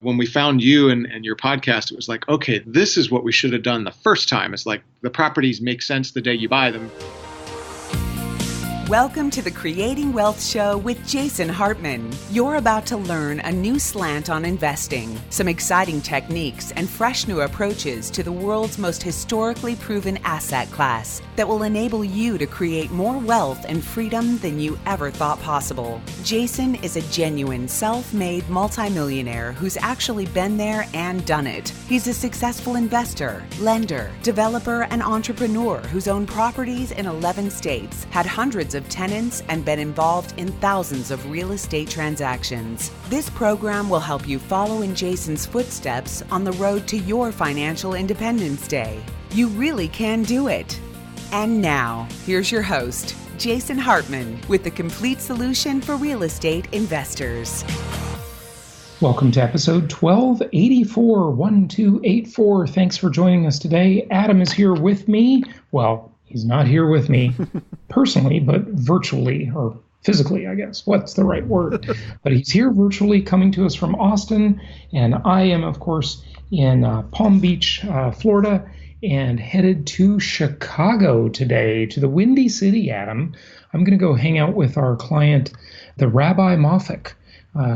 When we found you and your podcast, it was like, okay, this is what we should have done the first time. It's like the properties make sense the day you buy them. Welcome to the Creating Wealth Show with Jason Hartman. You're about to learn a new slant on investing, some exciting techniques, and fresh new approaches to the world's most historically proven asset class that will enable you to create more wealth and freedom than you ever thought possible. Jason is a genuine self-made multimillionaire who's actually been there and done it. He's a successful investor, lender, developer, and entrepreneur who's owned properties in 11 states, had hundreds of tenants, and been involved in thousands of real estate transactions. This program will help you follow in Jason's footsteps on the road to your financial independence day. You really can do it. And now, here's your host, Jason Hartman, with the complete solution for real estate investors. Welcome to episode 1284, 1284. Thanks for joining us today. Adam is here with me. Well, he's not here with me personally, but virtually, or physically, I guess. What's the right word? But he's here virtually, coming to us from Austin. And I am, of course, in Palm Beach, Florida, and headed to Chicago today, to the Windy City, Adam. I'm going to go hang out with our client, the Rabbi Moffick,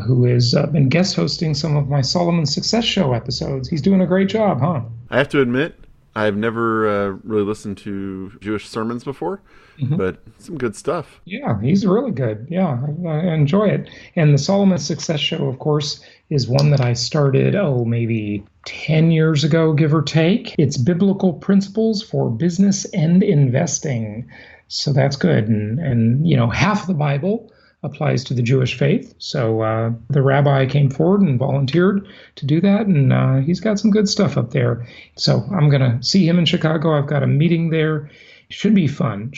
who has been guest hosting some of my Solomon Success Show episodes. He's doing a great job, huh? I have to admit, I've never really listened to Jewish sermons before, but some good stuff. Yeah, he's really good. Yeah, I enjoy it. And the Solomon Success Show, of course, is one that I started, maybe 10 years ago, give or take. It's biblical principles for business and investing. So that's good. And you know, half of the Bible applies to the Jewish faith. So the rabbi came forward and volunteered to do that, and he's got some good stuff up there. So I'm going to see him in Chicago. I've got a meeting there. Should be fun.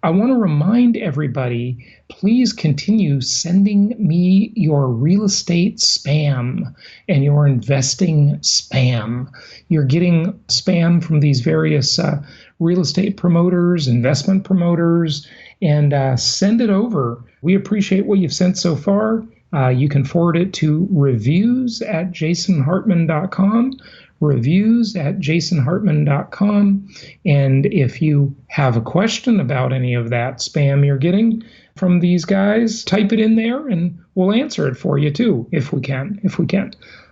I want to remind everybody, please continue sending me your real estate spam and your investing spam. You're getting spam from these various real estate promoters, investment promoters, and send it over. We appreciate what you've sent so far. You can forward it to reviews@jasonhartman.com, reviews@jasonhartman.com. And if you have a question about any of that spam you're getting from these guys, type it in there and we'll answer it for you too, if we can. A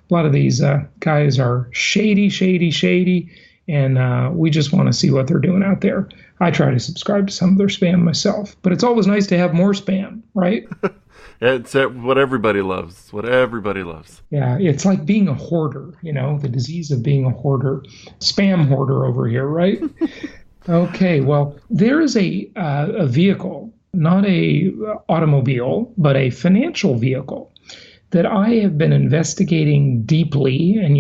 lot of these guys are shady, and we just want to see what they're doing out there. I try to subscribe to some of their spam myself, but it's always nice to have more spam, right? It's what everybody loves. Yeah, it's like being a hoarder, the disease of being a hoarder. Spam hoarder over here, right? Okay, well, there is a vehicle, not a automobile, but a financial vehicle that I have been investigating deeply. And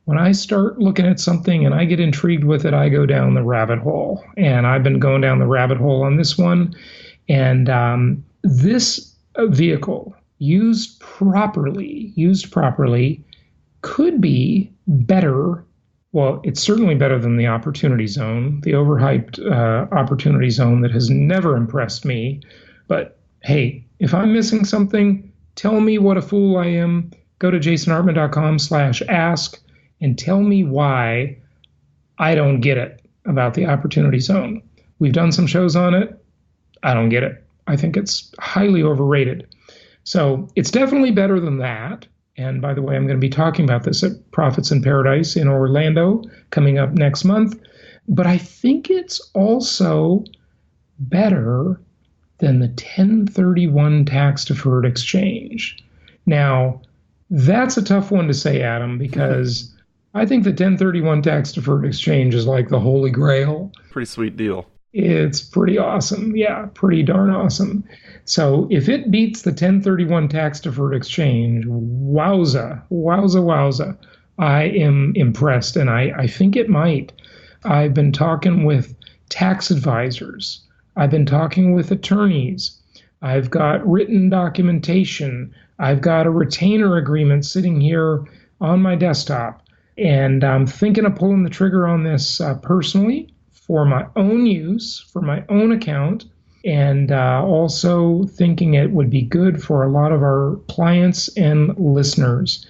when I start looking at something and I get intrigued with it, I go down the rabbit hole. And I've been going down the rabbit hole on this one. And this vehicle, used properly, could be better. Well, it's certainly better than the opportunity zone, the overhyped opportunity zone that has never impressed me. But hey, if I'm missing something, tell me what a fool I am. Go to jasonhartman.com/ask and tell me why I don't get it about the opportunity zone. We've done some shows on it. I don't get it. I think it's highly overrated. So it's definitely better than that. And by the way, I'm going to be talking about this at Profits in Paradise in Orlando coming up next month. But I think it's also better than the 1031 tax-deferred exchange. Now, that's a tough one to say, Adam, because I think the 1031 tax-deferred exchange is like the holy grail. Pretty sweet deal. It's pretty awesome. Yeah, pretty darn awesome. So if it beats the 1031 tax-deferred exchange, wowza. I am impressed, and I think it might. I've been talking with tax advisors. I've been talking with attorneys. I've got written documentation. I've got a retainer agreement sitting here on my desktop. And I'm thinking of pulling the trigger on this personally for my own use, for my own account, and also thinking it would be good for a lot of our clients and listeners.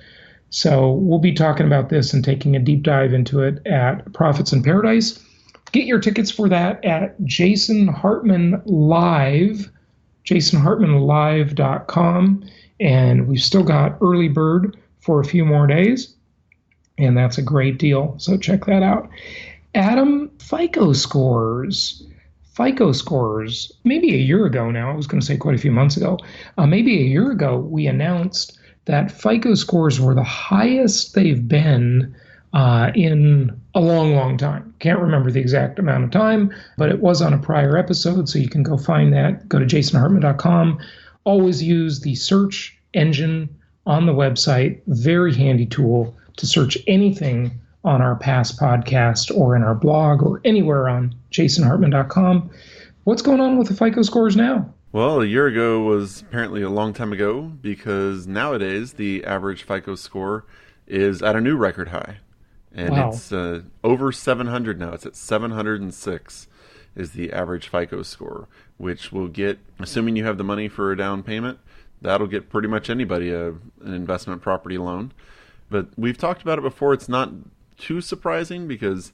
So we'll be talking about this and taking a deep dive into it at Profits in Paradise. Get your tickets for that at Jason Hartman Live, jasonhartmanlive.com. And we've still got early bird for a few more days. And that's a great deal. So check that out. Adam, FICO scores. FICO scores, maybe a year ago now, I was going to say quite a few months ago, maybe a year ago, we announced that FICO scores were the highest they've been in a long, long time. Can't remember the exact amount of time, but it was on a prior episode, so you can go find that. Go to jasonhartman.com. Always use the search engine on the website. Very handy tool to search anything on our past podcast or in our blog or anywhere on jasonhartman.com. What's going on with the FICO scores now? Well, a year ago was apparently a long time ago, because nowadays the average FICO score is at a new record high. And wow. It's over 700 now. It's at 706 is the average FICO score, which will get, assuming you have the money for a down payment, that'll get pretty much anybody an investment property loan. But we've talked about it before. It's not too surprising because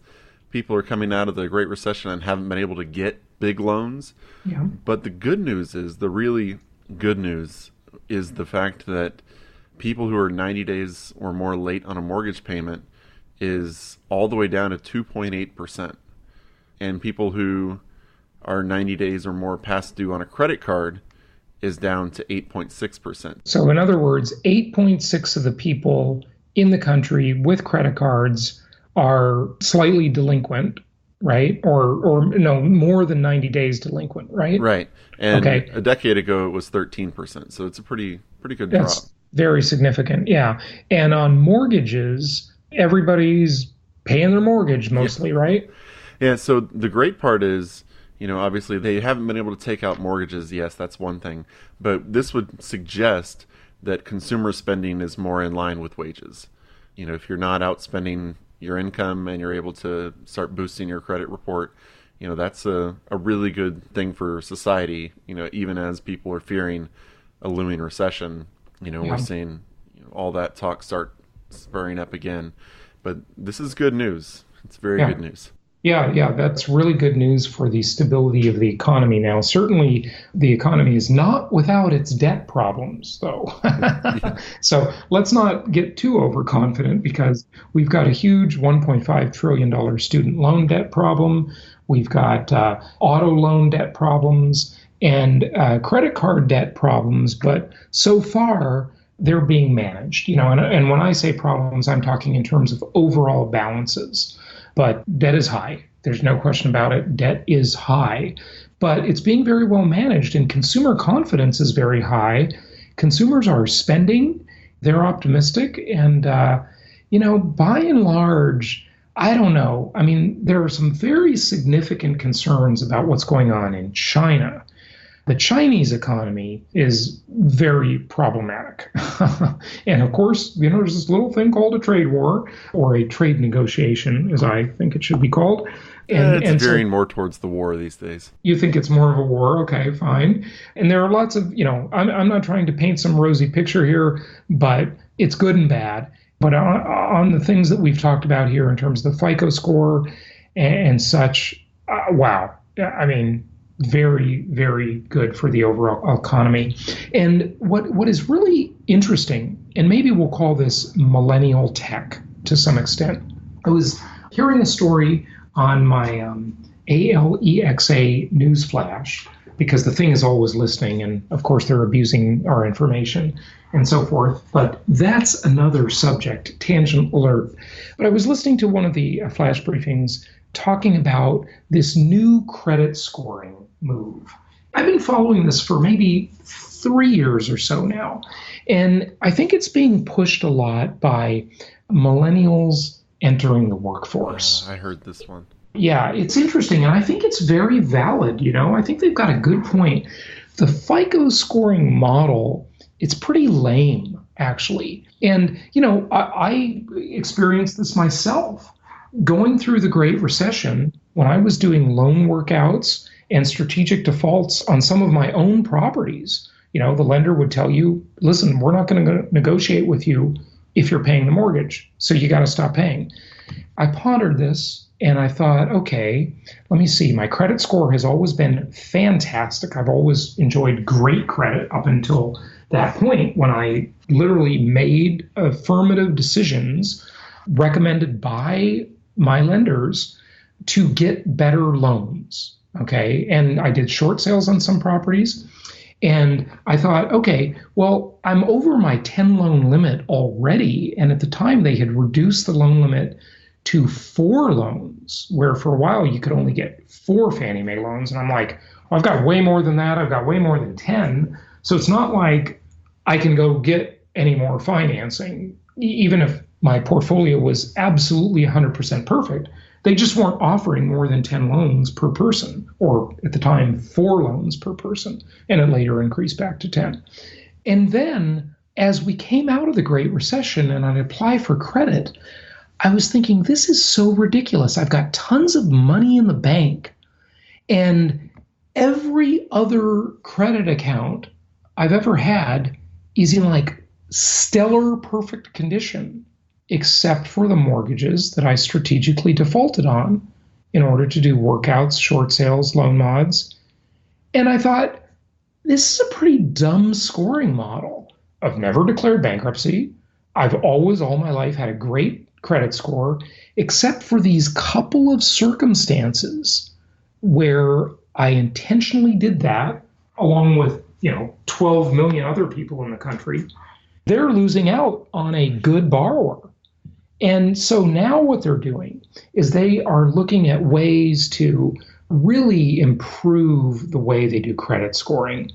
people are coming out of the Great Recession and haven't been able to get big loans. Yeah. But the good news is, the really good news is the fact that people who are 90 days or more late on a mortgage payment is all the way down to 2.8%. And people who are 90 days or more past due on a credit card is down to 8.6%. So in other words, 8.6 of the people in the country with credit cards are slightly delinquent, right? Or no, more than 90 days delinquent, right? Right. And okay. A decade ago it was 13%. So it's a pretty good That's drop. Very significant, yeah. And on mortgages, everybody's paying their mortgage mostly, right? Yeah, so the great part is, obviously they haven't been able to take out mortgages. Yes, that's one thing. But this would suggest that consumer spending is more in line with wages. If you're not outspending your income and you're able to start boosting your credit report, that's a really good thing for society. Even as people are fearing a looming recession, we're seeing all that talk start spurring up again. But this is good news. It's very good news. Yeah, that's really good news for the stability of the economy now. Certainly, the economy is not without its debt problems, though. So let's not get too overconfident, because we've got a huge $1.5 trillion student loan debt problem. We've got auto loan debt problems and credit card debt problems. But so far, they're being managed. And when I say problems, I'm talking in terms of overall balances. But debt is high. There's no question about it. Debt is high. But it's being very well managed, and consumer confidence is very high. Consumers are spending. They're optimistic. And, by and large, I don't know. I mean, there are some very significant concerns about what's going on in China. The Chinese economy is very problematic. And of course, there's this little thing called a trade war, or a trade negotiation, as I think it should be called. It's veering more towards the war these days. You think it's more of a war? Okay, fine. And there are lots of, I'm not trying to paint some rosy picture here, but it's good and bad. But on the things that we've talked about here in terms of the FICO score and such, wow. I mean, very, very good for the overall economy. And what is really interesting, and maybe we'll call this millennial tech to some extent. I was hearing a story on my ALEXA news flash, because the thing is always listening, and of course they're abusing our information and so forth. But that's another subject, tangent alert. But I was listening to one of the flash briefings talking about this new credit scoring move. I've been following this for maybe 3 years or so now, and I think it's being pushed a lot by millennials entering the workforce. I heard this one. Yeah, it's interesting, and I think it's very valid. I think they've got a good point. The FICO scoring model, it's pretty lame, actually. And, I experienced this myself. Going through the Great Recession, when I was doing loan workouts and strategic defaults on some of my own properties, the lender would tell you, listen, we're not going to negotiate with you if you're paying the mortgage. So you got to stop paying. I pondered this and I thought, okay, let me see. My credit score has always been fantastic. I've always enjoyed great credit up until that point when I literally made affirmative decisions recommended by my lenders to get better loans. Okay. And I did short sales on some properties. And I thought, okay, well, I'm over my 10 loan limit already. And at the time, they had reduced the loan limit to 4 loans, where for a while you could only get 4 Fannie Mae loans. And I'm like, well, I've got way more than that. I've got way more than 10. So it's not like I can go get any more financing, even if my portfolio was absolutely 100% perfect. They just weren't offering more than 10 loans per person, or at the time, 4 loans per person. And it later increased back to 10. And then as we came out of the Great Recession and I'd apply for credit, I was thinking, this is so ridiculous. I've got tons of money in the bank, and every other credit account I've ever had is in like stellar perfect condition, except for the mortgages that I strategically defaulted on in order to do workouts, short sales, loan mods. And I thought, this is a pretty dumb scoring model. I've never declared bankruptcy. I've always, all my life, had a great credit score, except for these couple of circumstances where I intentionally did that, along with 12 million other people in the country. They're losing out on a good borrower. And so now what they're doing is they are looking at ways to really improve the way they do credit scoring.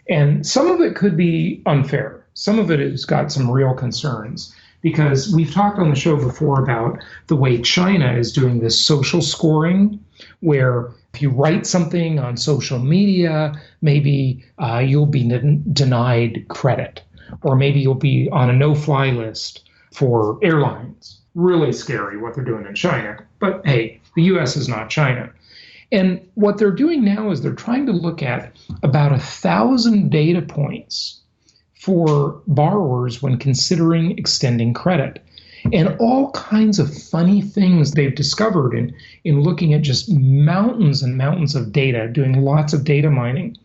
And some of it could be unfair. Some of it has got some real concerns, because we've talked on the show before about the way China is doing this social scoring, where if you write something on social media, maybe you'll be denied credit, or maybe you'll be on a no-fly list for airlines. Really scary what they're doing in China. But hey, the U.S. is not China. And what they're doing now is they're trying to look at about 1,000 data points for borrowers when considering extending credit. And all kinds of funny things they've discovered in looking at just mountains and mountains of data, doing lots of data mining,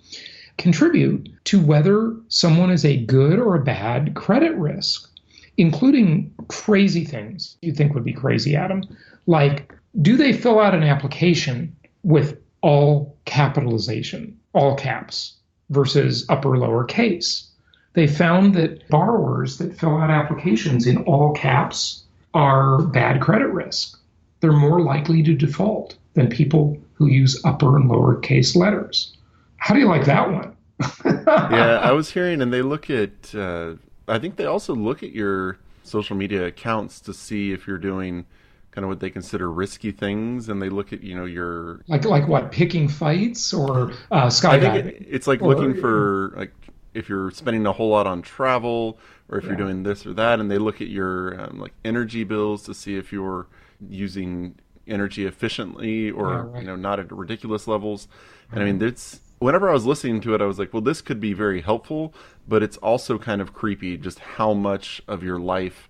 contribute to whether someone is a good or a bad credit risk, including crazy things you think would be crazy, Adam, like, do they fill out an application with all capitalization, all caps, versus upper lower case? They found that borrowers that fill out applications in all caps are bad credit risk. They're more likely to default than people who use upper and lower case letters. How do you like that one? Yeah, I was hearing, and they look at, I think they also look at your social media accounts to see if you're doing kind of what they consider risky things, and they look at, your... Like what, picking fights or skydiving? I think it's like looking for, like, if you're spending a whole lot on travel, or if you're doing this or that, and they look at your like energy bills to see if you're using energy efficiently or not at ridiculous levels. And I mean, it's, whenever I was listening to it, I was like, well, this could be very helpful, but it's also kind of creepy just how much of your life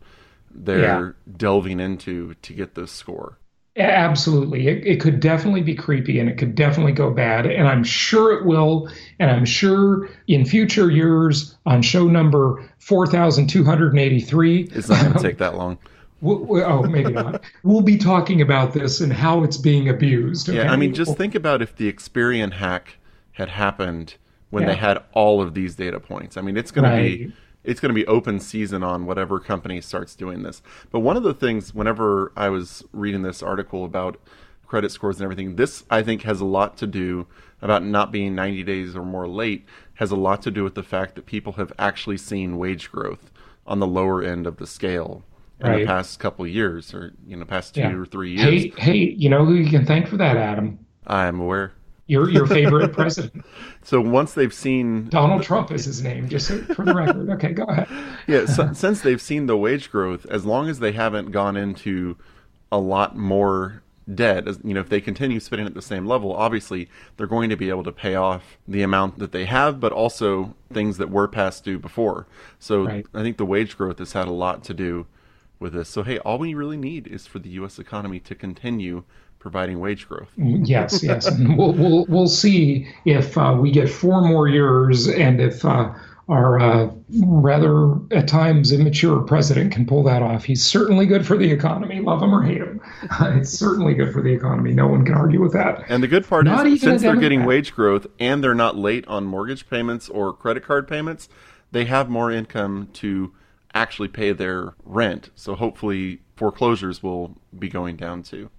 they're delving into to get this score. Absolutely. It could definitely be creepy, and it could definitely go bad. And I'm sure it will. And I'm sure in future years on show number 4,283. It's not going to take that long. Maybe not. We'll be talking about this and how it's being abused. Okay? Yeah, I mean, just think about if the Experian hack had happened when they had all of these data points. I mean, it's going to be... It's going to be open season on whatever company starts doing this. But one of the things, whenever I was reading this article about credit scores and everything, this, I think, has a lot to do about not being 90 days or more late, has a lot to do with the fact that people have actually seen wage growth on the lower end of the scale in the past couple of years, or, past 2 or 3 years. Hey, you know who you can thank for that, Adam? I'm aware. Your favorite president. So once they've seen... Donald Trump is his name, just for the record. Okay, go ahead. Yeah, since they've seen the wage growth, as long as they haven't gone into a lot more debt. If they continue spending at the same level, obviously they're going to be able to pay off the amount that they have, but also things that were past due before. So right. I think the wage growth has had a lot to do with this. So, hey, all we really need is for the U.S. economy to continue providing wage growth. Yes. And we'll see if we get 4 more years, and if our rather at times immature president can pull that off. He's certainly good for the economy, love him or hate him. It's certainly good for the economy. No one can argue with that. And the good part is, since they're getting wage growth and they're not late on mortgage payments or credit card payments, they have more income to actually pay their rent. So hopefully foreclosures will be going down too.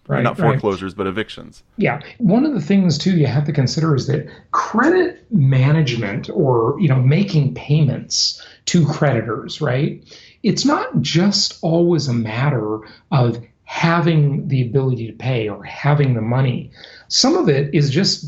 Right, not foreclosures, but evictions. Yeah. One of the things, too, you have to consider is that credit management, or, making payments to creditors, right? It's not just always a matter of having the ability to pay or having the money. Some of it is just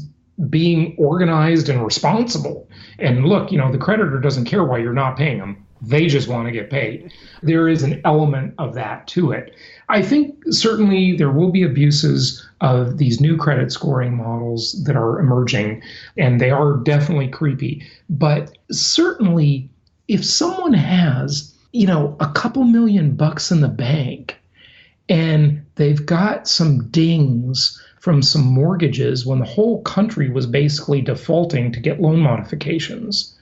being organized and responsible. And look, the creditor doesn't care why you're not paying them. They just want to get paid. There is an element of that to it. I think certainly there will be abuses of these new credit scoring models that are emerging, and they are definitely creepy. But certainly, if someone has, a couple $1,000,000 in the bank, and they've got some dings from some mortgages when the whole country was basically defaulting to get loan modifications,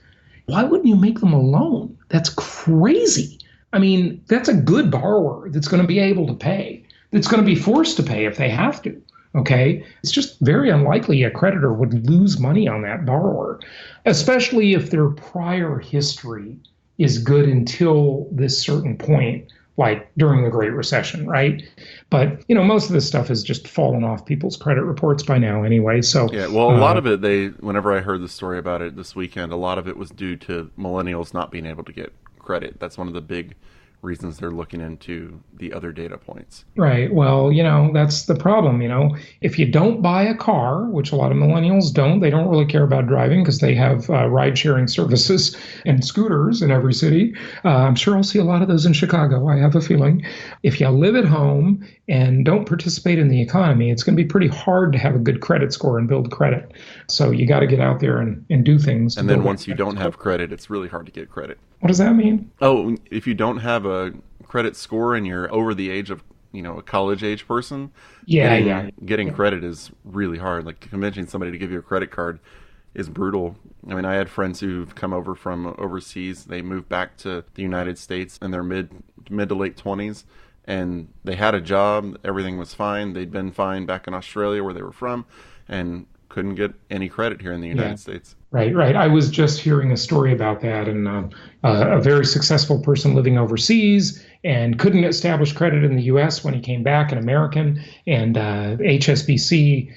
why wouldn't you make them a loan? That's crazy. I mean, that's a good borrower that's going to be able to pay, that's going to be forced to pay if they have to. Okay? It's just very unlikely a creditor would lose money on that borrower, especially if their prior history is good until this certain point, like during the Great Recession, right? But, most of this stuff has just fallen off people's credit reports by now anyway. So yeah, well, a lot of it, whenever I heard the story about it this weekend, a lot of it was due to millennials not being able to get credit. That's one of the big reasons they're looking into the other data points. Right. Well, that's the problem. If you don't buy a car, which a lot of millennials don't, they don't really care about driving because they have ride-sharing services and scooters in every city. I'm sure I'll see a lot of those in Chicago, I have a feeling. If you live at home and don't participate in the economy, it's going to be pretty hard to have a good credit score and build credit. So you got to get out there and do things. And then once you don't have credit, it's really hard to get credit. What does that mean? Oh, if you don't have a credit score and you're over the age of, a college age person, getting credit is really hard. Like, convincing somebody to give you a credit card is brutal. I mean, I had friends who've come over from overseas. They moved back to the United States in their mid to late 20s, and they had a job. Everything was fine. They'd been fine back in Australia where they were from, and couldn't get any credit here in the United States. Right. I was just hearing a story about that, and a very successful person living overseas and couldn't establish credit in the U.S. when he came back, an American, and HSBC,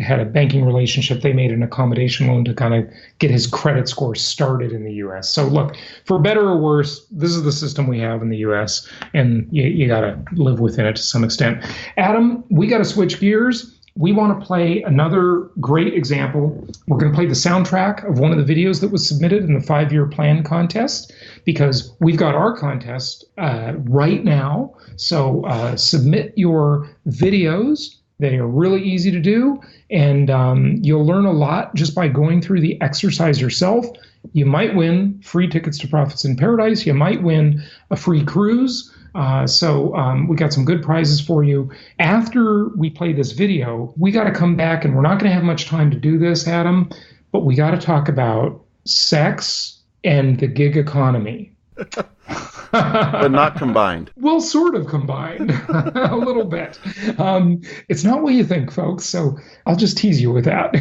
had a banking relationship. They made an accommodation loan to kind of get his credit score started in the U.S. So look, for better or worse, this is the system we have in the U.S., and you got to live within it to some extent. Adam, we got to switch gears. We want to play another great example. We're going to play the soundtrack of one of the videos that was submitted in the 5-year plan contest, because we've got our contest right now. So submit your videos. They are really easy to do, and you'll learn a lot just by going through the exercise yourself. You might win free tickets to Profits in Paradise. You might win a free cruise. So we got some good prizes for you. After we play this video, we got to come back, and we're not going to have much time to do this, Adam, but we got to talk about sex and the gig economy. But not combined. Well, sort of combined a little bit. It's not what you think, folks. So I'll just tease you with that.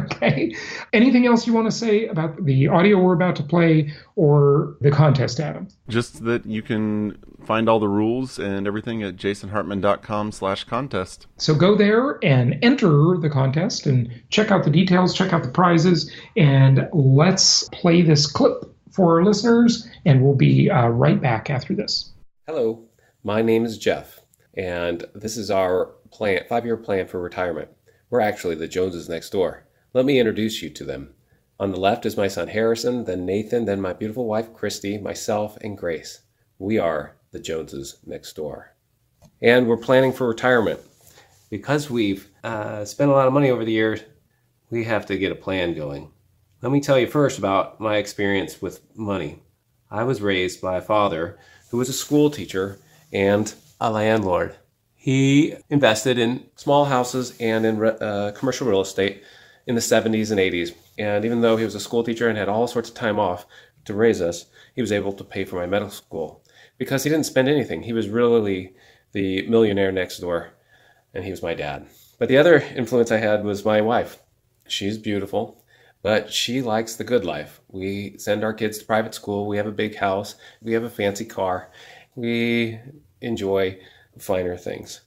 Okay. Anything else you want to say about the audio we're about to play or the contest, Adam? Just that you can find all the rules and everything at jasonhartman.com/contest. So go there and enter the contest and check out the details, check out the prizes, and let's play this clip for our listeners, and we'll be right back after this. Hello, my name is Jeff, and this is our 5-year plan for retirement. We're actually the Joneses next door. Let me introduce you to them. On the left is my son Harrison, then Nathan, then my beautiful wife Christy, myself, and Grace. We are the Joneses next door. And we're planning for retirement. because we've spent a lot of money over the years, we have to get a plan going. Let me tell you first about my experience with money. I was raised by a father who was a school teacher and a landlord. He invested in small houses and in commercial real estate in the 70s and 80s. And even though he was a school teacher and had all sorts of time off to raise us, he was able to pay for my medical school because he didn't spend anything. He was really the millionaire next door, and he was my dad. But the other influence I had was my wife. She's beautiful, but she likes the good life. We send our kids to private school. We have a big house. We have a fancy car. We enjoy finer things.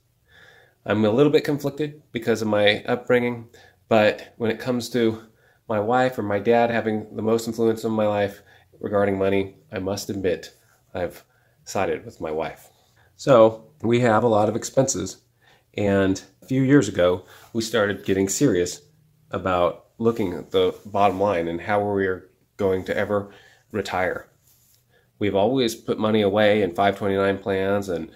I'm a little bit conflicted because of my upbringing, but when it comes to my wife or my dad having the most influence on my life regarding money, I must admit I've sided with my wife. So we have a lot of expenses, and a few years ago we started getting serious about looking at the bottom line and how we are going to ever retire. We've always put money away in 529 plans, and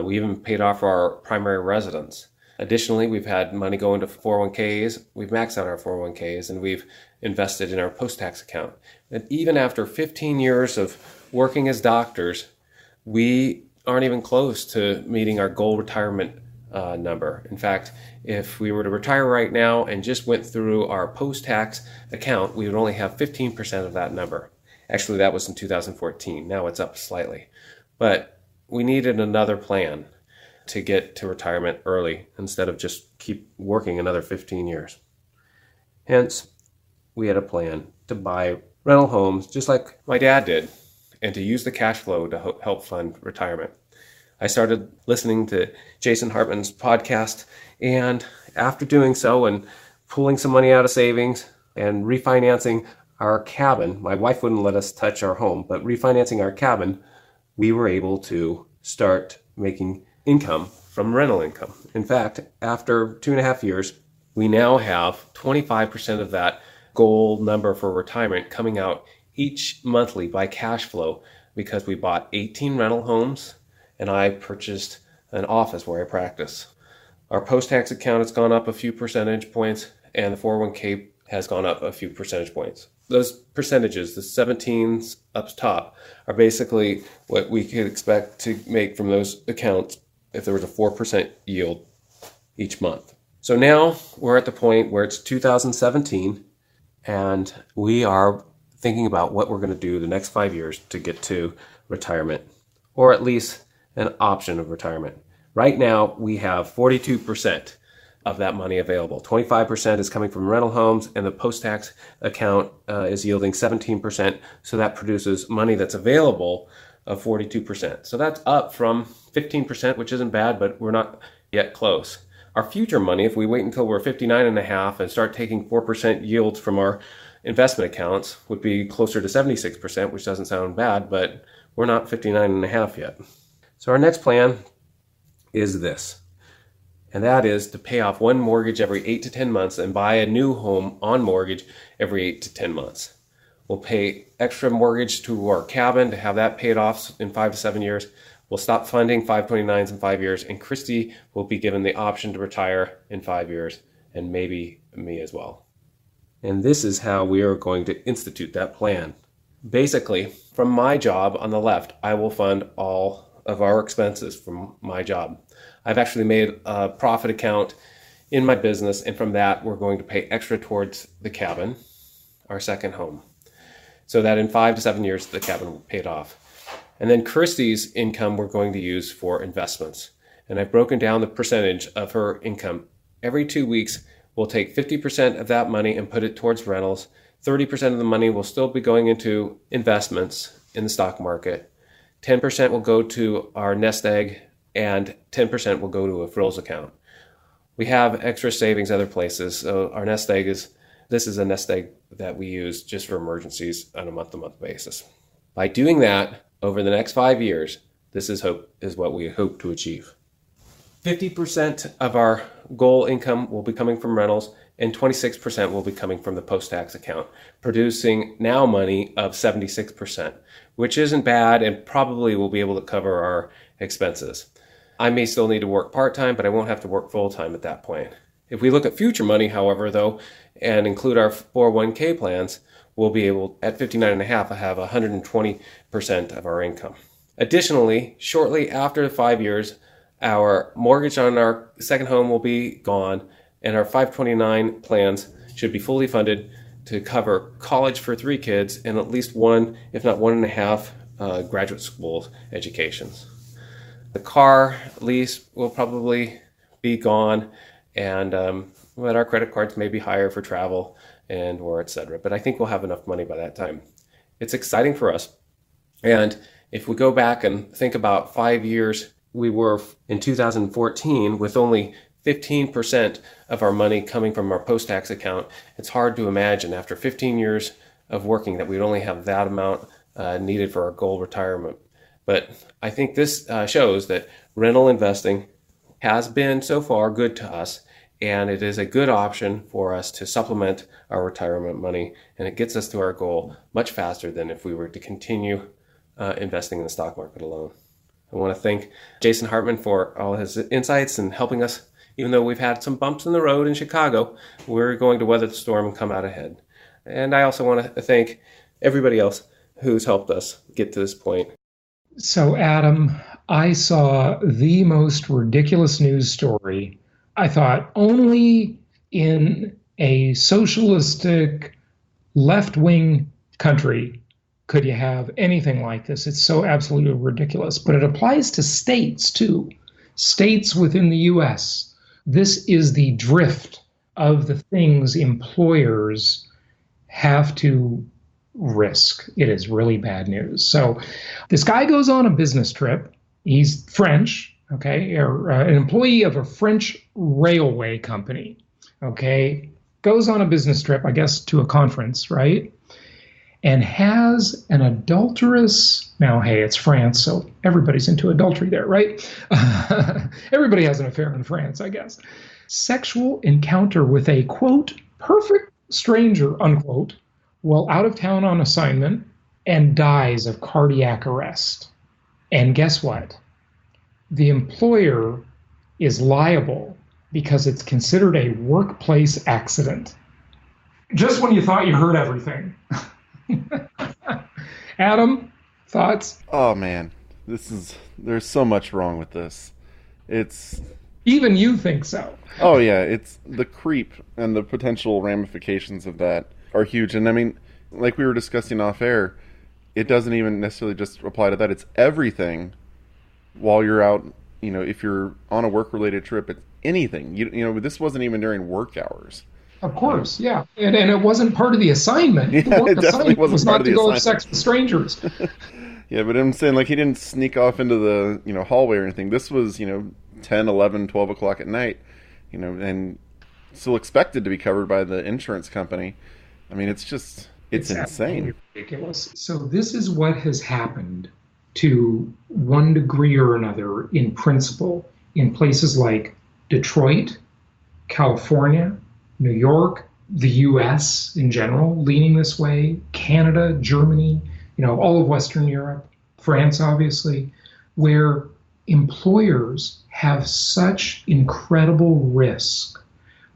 we even paid off our primary residence. Additionally, we've had money go into 401ks. We've maxed out our 401ks, and we've invested in our post-tax account. And even after 15 years of working as doctors, we aren't even close to meeting our goal retirement number. In fact, if we were to retire right now and just went through our post-tax account, we would only have 15% of that number. Actually, that was in 2014. Now it's up slightly. But we needed another plan to get to retirement early instead of just keep working another 15 years. Hence, we had a plan to buy rental homes just like my dad did and to use the cash flow to help fund retirement. I started listening to Jason Hartman's podcast, and after doing so and pulling some money out of savings and refinancing our cabin, my wife wouldn't let us touch our home, but refinancing our cabin, we were able to start making income from rental income. In fact, after 2.5 years, we now have 25% of that goal number for retirement coming out each monthly by cash flow because we bought 18 rental homes and I purchased an office where I practice. Our post-tax account has gone up a few percentage points, and the 401k has gone up a few percentage points. Those percentages, the 17s up top, are basically what we could expect to make from those accounts if there was a 4% yield each month. So now we're at the point where it's 2017, and we are thinking about what we're going to do the next 5 years to get to retirement, or at least an option of retirement. Right now, we have 42% of that money available. 25% is coming from rental homes, and the post-tax account is yielding 17%. So that produces money that's available of 42%. So that's up from 15%, which isn't bad, but we're not yet close. Our future money, if we wait until we're 59.5 and start taking 4% yields from our investment accounts, would be closer to 76%, which doesn't sound bad, but we're not 59.5 yet. So our next plan is this, and that is to pay off one mortgage every 8 to 10 months and buy a new home on mortgage every 8 to 10 months. We'll pay extra mortgage to our cabin to have that paid off in 5 to 7 years. We'll stop funding 529s in 5 years, and Christy will be given the option to retire in 5 years, and maybe me as well. And this is how we are going to institute that plan. Basically, from my job on the left, I will fund all of our expenses from my job. I've actually made a profit account in my business, and from that, we're going to pay extra towards the cabin, our second home, so that in 5 to 7 years, the cabin will be paid off. And then Christy's income we're going to use for investments. And I've broken down the percentage of her income. Every 2 weeks, we'll take 50% of that money and put it towards rentals. 30% of the money will still be going into investments in the stock market. 10% will go to our nest egg, and 10% will go to a frills account. We have extra savings other places. So our nest egg this is a nest egg that we use just for emergencies on a month-to-month basis. By doing that over the next 5 years, this is what we hope to achieve. 50% of our goal income will be coming from rentals, and 26% will be coming from the post-tax account, producing now money of 76%, which isn't bad and probably will be able to cover our expenses. I may still need to work part-time, but I won't have to work full-time at that point. If we look at future money, however, though, and include our 401k plans, we'll be able, at 59.5, to have 120% of our income. Additionally, shortly after 5 years, our mortgage on our second home will be gone, and our 529 plans should be fully funded to cover college for 3 kids and at least 1, if not 1.5, graduate school educations. The car lease will probably be gone, and but our credit cards may be higher for travel and or etc. But I think we'll have enough money by that time. It's exciting for us. And if we go back and think about 5 years, we were in 2014 with only 15% of our money coming from our post-tax account. It's hard to imagine after 15 years of working that we'd only have that amount needed for our goal retirement. But I think this shows that rental investing has been so far good to us, and it is a good option for us to supplement our retirement money, and it gets us to our goal much faster than if we were to continue investing in the stock market alone. I want to thank Jason Hartman for all his insights and helping us. Even though we've had some bumps in the road in Chicago, we're going to weather the storm and come out ahead. And I also want to thank everybody else who's helped us get to this point. So, Adam, I saw the most ridiculous news story. I thought only in a socialistic left-wing country could you have anything like this. It's so absolutely ridiculous. But it applies to states, too. States within the U.S. This is the drift of the things employers have to risk. It is really bad news. So this guy goes on a business trip. He's French, okay, or an employee of a French railway company, okay, goes on a business trip, I guess, to a conference, right? And has an adulterous, now, hey, it's France, so everybody's into adultery there, right? Everybody has an affair in France, I guess. Sexual encounter with a, quote, perfect stranger, unquote, while out of town on assignment, and dies of cardiac arrest. And guess what? The employer is liable because it's considered a workplace accident. Just when you thought you heard everything. Adam, thoughts? Oh man, there's so much wrong with this. It's even you think so. Oh yeah, it's the creep and the potential ramifications of that are huge. And I mean, like we were discussing off air, it doesn't even necessarily just apply to that. It's everything while you're out, if you're on a work related trip, it's anything. This wasn't even during work hours. Of course, yeah. And it wasn't part of the assignment. Yeah, the it definitely wasn't was part not of the to go assignment. have sex with strangers. Yeah, but I'm saying, like, he didn't sneak off into the, hallway or anything. This was, 10, 11, 12 o'clock at night, and still expected to be covered by the insurance company. I mean, it's insane. Ridiculous. So this is what has happened to one degree or another in principle in places like Detroit, California, New York, the U.S. in general, leaning this way, Canada, Germany, all of Western Europe, France, obviously, where employers have such incredible risk.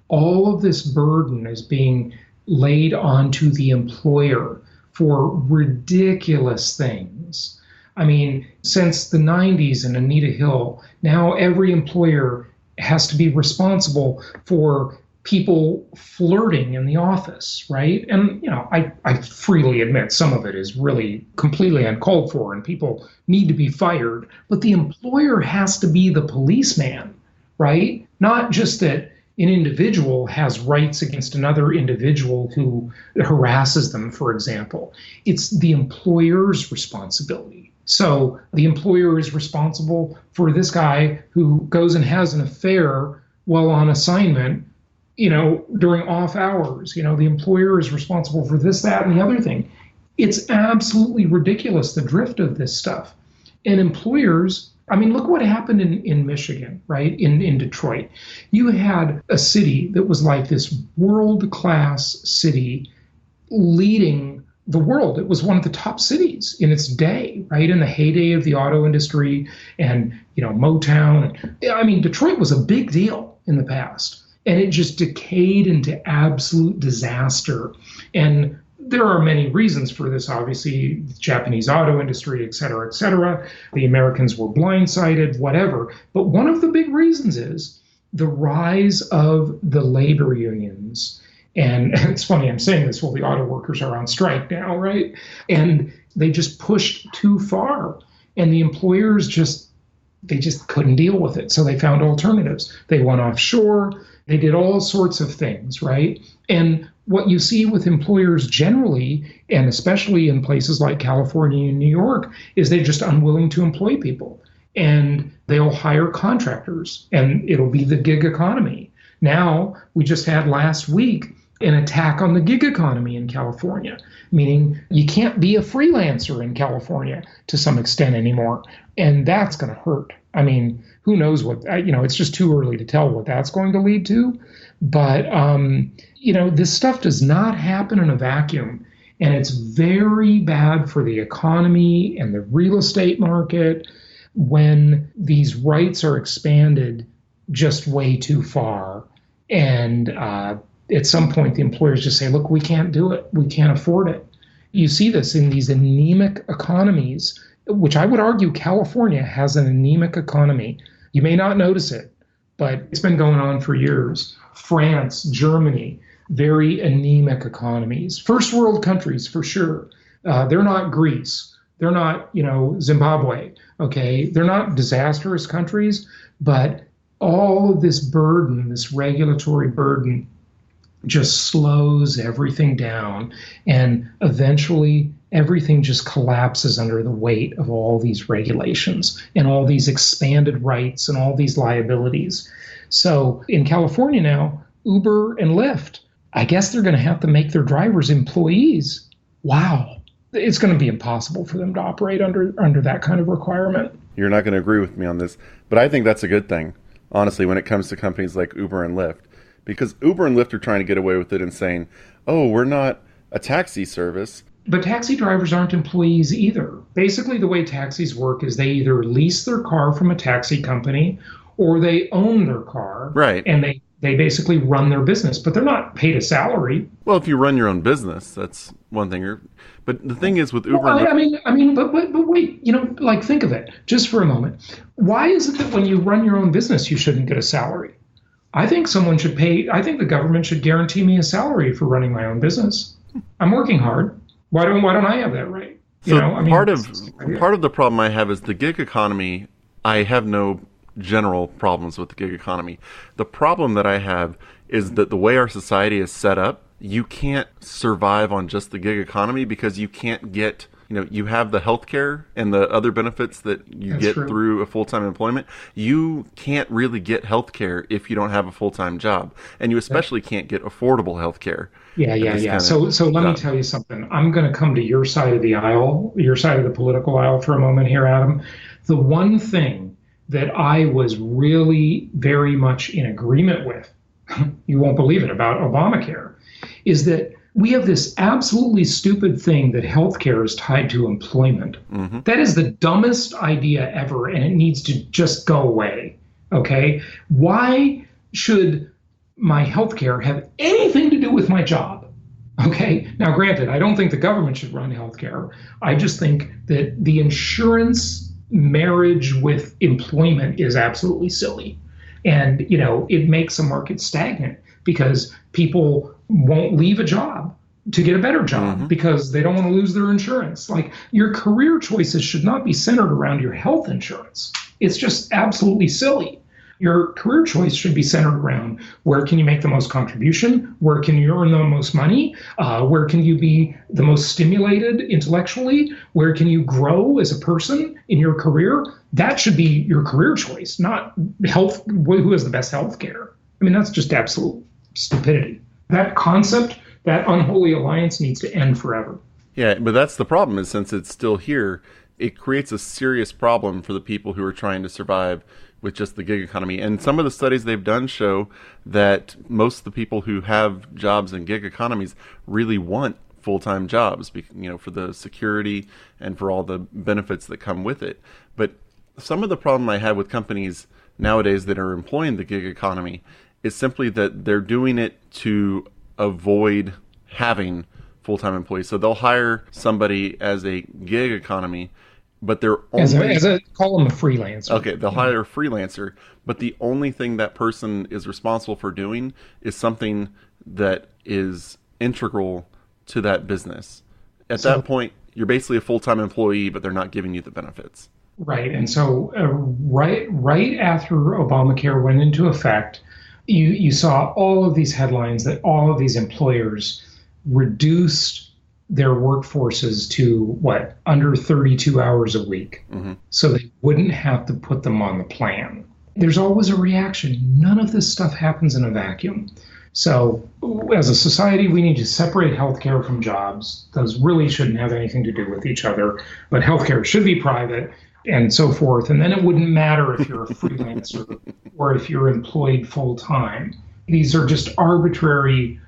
All of this burden is being laid onto the employer for ridiculous things. I mean, since the 90s and Anita Hill, now every employer has to be responsible for people flirting in the office, right? And, I freely admit some of it is really completely uncalled for and people need to be fired. But the employer has to be the policeman, right? Not just that an individual has rights against another individual who harasses them, for example. It's the employer's responsibility. So the employer is responsible for this guy who goes and has an affair while on assignment, during off hours. The employer is responsible for this, that, and the other thing. It's absolutely ridiculous, the drift of this stuff. And employers, look what happened in Michigan, right? In Detroit. You had a city that was like this world-class city leading the world. It was one of the top cities in its day, right? In the heyday of the auto industry and, Motown. I mean, Detroit was a big deal in the past, and it just decayed into absolute disaster. And there are many reasons for this, obviously, the Japanese auto industry, et cetera, et cetera. The Americans were blindsided, whatever. But one of the big reasons is the rise of the labor unions. And it's funny, I'm saying this while the auto workers are on strike now, right? And they just pushed too far. And the employers just couldn't deal with it. So they found alternatives. They went offshore. They did all sorts of things, right? And what you see with employers generally, and especially in places like California and New York, is they're just unwilling to employ people. And they'll hire contractors, and it'll be the gig economy. Now, we just had last week an attack on the gig economy in California, meaning you can't be a freelancer in California to some extent anymore. And that's going to hurt. I mean, who knows what, it's just too early to tell what that's going to lead to. But, this stuff does not happen in a vacuum. And it's very bad for the economy and the real estate market when these rights are expanded just way too far. And at some point, the employers just say, look, we can't do it. We can't afford it. You see this in these anemic economies, which I would argue California has an anemic economy. You may not notice it, but it's been going on for years. France, Germany, very anemic economies. First world countries, for sure. They're not Greece. They're not, Zimbabwe. Okay, they're not disastrous countries, but all of this burden, this regulatory burden, just slows everything down, and eventually everything just collapses under the weight of all these regulations and all these expanded rights and all these liabilities. So in California now, Uber and Lyft, I guess they're going to have to make their drivers employees. Wow. It's going to be impossible for them to operate under that kind of requirement. You're not going to agree with me on this, but I think that's a good thing, honestly, when it comes to companies like Uber and Lyft. Because Uber and Lyft are trying to get away with it and saying, oh, we're not a taxi service. But taxi drivers aren't employees either. Basically, the way taxis work is they either lease their car from a taxi company or they own their car. Right. And they basically run their business, but they're not paid a salary. Well, if you run your own business, that's one thing. But the thing is with Uber... Well, but wait, think of it just for a moment. Why is it that when you run your own business, you shouldn't get a salary? I think the government should guarantee me a salary for running my own business. I'm working hard. Why don't I have that right? Part of the problem I have is the gig economy. I have no general problems with the gig economy. The problem that I have is that the way our society is set up, you can't survive on just the gig economy because you can't get, you have the healthcare and the other benefits that you get through a full-time employment. You can't really get healthcare if you don't have a full-time job, and you especially can't get affordable healthcare. Yeah. So let me tell you something. I'm going to come to your side of the aisle, your side of the political aisle for a moment here, Adam. The one thing that I was really very much in agreement with, you won't believe it, about Obamacare, is that we have this absolutely stupid thing that healthcare is tied to employment. Mm-hmm. That is the dumbest idea ever, and it needs to just go away. Okay? Why should my healthcare have anything to do with my job? Okay? Now, granted, I don't think the government should run healthcare. I just think that the insurance marriage with employment is absolutely silly. And, it makes a market stagnant because people won't leave a job to get a better job because they don't want to lose their insurance. Like, your career choices should not be centered around your health insurance. It's just absolutely silly. Your career choice should be centered around where can you make the most contribution, where can you earn the most money, where can you be the most stimulated intellectually, where can you grow as a person in your career. That should be your career choice, not health. Who has the best health care? I mean, that's just absolute stupidity. That concept, that unholy alliance needs to end forever. Yeah, but that's the problem, is since it's still here, it creates a serious problem for the people who are trying to survive with just the gig economy. And some of the studies they've done show that most of the people who have jobs in gig economies really want full-time jobs, for the security and for all the benefits that come with it. But some of the problem I have with companies nowadays that are employing the gig economy is simply that they're doing it to avoid having full-time employees. So they'll hire somebody as a gig economy, but they're only... call them a freelancer. Okay, they'll hire a freelancer, but the only thing that person is responsible for doing is something that is integral to that business. At that point, you're basically a full-time employee, but they're not giving you the benefits. Right. And so right after Obamacare went into effect, you saw all of these headlines that all of these employers reduced their workforces to under 32 hours a week. Mm-hmm. So they wouldn't have to put them on the plan. There's always a reaction. None of this stuff happens in a vacuum. So as a society, we need to separate healthcare from jobs. Those really shouldn't have anything to do with each other, but healthcare should be private and so forth. And then it wouldn't matter if you're a freelancer or if you're employed full time. These are just arbitrary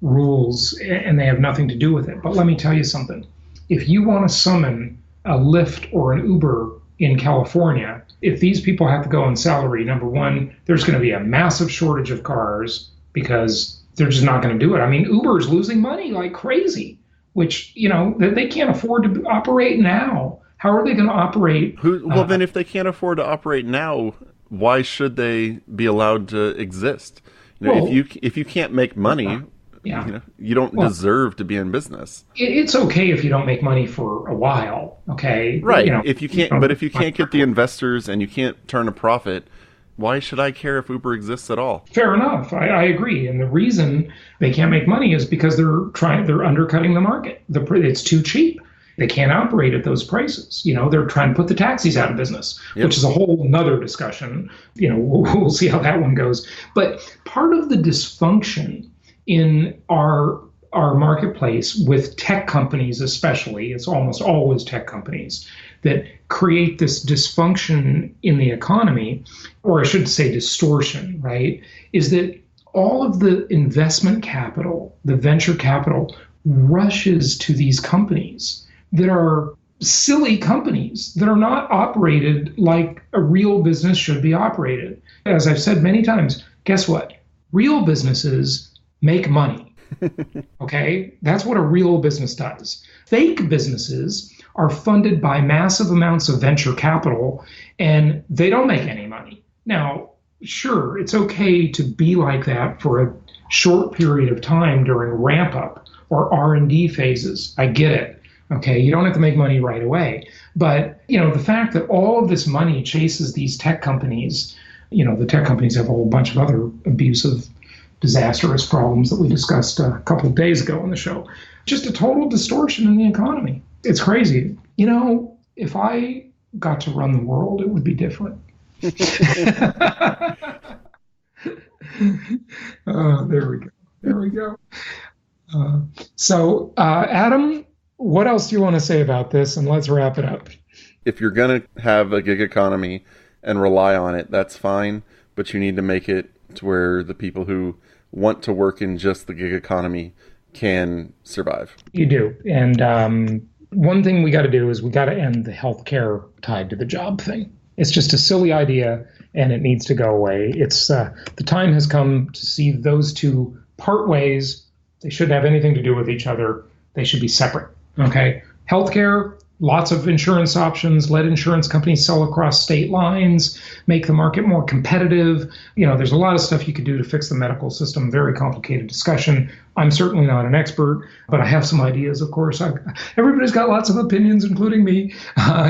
rules and they have nothing to do with it. But let me tell you something. If you want to summon a Lyft or an Uber in California, if these people have to go on salary, number one, there's going to be a massive shortage of cars because they're just not going to do it. I mean, Uber's losing money like crazy, which, they can't afford to operate now. How are they going to operate? Then if they can't afford to operate now, why should they be allowed to exist? If you can't make money, you don't deserve to be in business. It's okay if you don't make money for a while, okay? Right. If you can't get the investors and you can't turn a profit, why should I care if Uber exists at all? Fair enough. I agree. And the reason they can't make money is because they're undercutting the market. It's too cheap. They can't operate at those prices. They're trying to put the taxis out of business, which is a whole nother discussion. We'll see how that one goes. But part of the dysfunction in our marketplace with tech companies, especially, it's almost always tech companies that create this dysfunction in the economy, or I should say distortion, right, is that all of the investment capital, the venture capital, rushes to these companies that are silly companies that are not operated like a real business should be operated. As I've said many times, guess what? Real businesses make money. Okay? That's what a real business does. Fake businesses are funded by massive amounts of venture capital and they don't make any money. Now, sure, it's okay to be like that for a short period of time during ramp up or R&D phases. I get it. Okay, you don't have to make money right away. But, the fact that all of this money chases these tech companies, the tech companies have a whole bunch of other abusive, disastrous problems that we discussed a couple of days ago on the show. Just a total distortion in the economy. It's crazy. If I got to run the world, it would be different. There we go. So, Adam, what else do you want to say about this? And let's wrap it up. If you're going to have a gig economy and rely on it, that's fine. But you need to make it to where the people who want to work in just the gig economy can survive. You do. And one thing we got to do is we got to end the healthcare tied to the job thing. It's just a silly idea and it needs to go away. It's the time has come to see those two part ways. They shouldn't have anything to do with each other. They should be separate. Okay. Healthcare, lots of insurance options, let insurance companies sell across state lines, make the market more competitive. There's a lot of stuff you could do to fix the medical system. Very complicated discussion. I'm certainly not an expert, but I have some ideas, of course. Everybody's got lots of opinions, including me,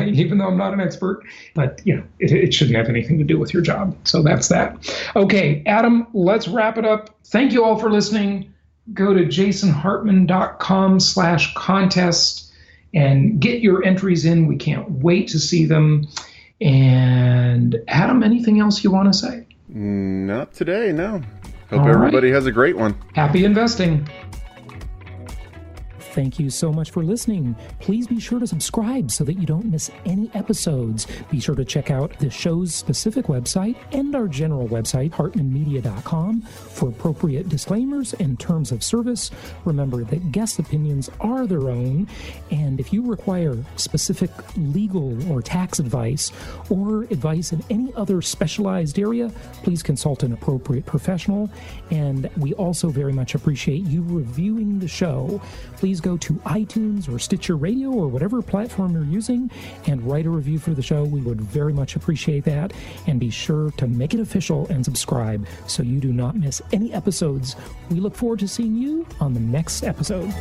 even though I'm not an expert. But, it shouldn't have anything to do with your job. So that's that. Okay, Adam, let's wrap it up. Thank you all for listening. Go to jasonhartman.com/contest and get your entries in. We can't wait to see them. And Adam, anything else you want to say? Not today, no. Hope everybody has a great one. Happy investing. Thank you so much for listening. Please be sure to subscribe so that you don't miss any episodes. Be sure to check out the show's specific website and our general website, hartmanmedia.com, for appropriate disclaimers and terms of service. Remember that guest opinions are their own, and if you require specific legal or tax advice or advice in any other specialized area, please consult an appropriate professional. And we also very much appreciate you reviewing the show. Please go to iTunes or Stitcher Radio or whatever platform you're using and write a review for the show. We would very much appreciate that. And be sure to make it official and subscribe so you do not miss any episodes. We look forward to seeing you on the next episode.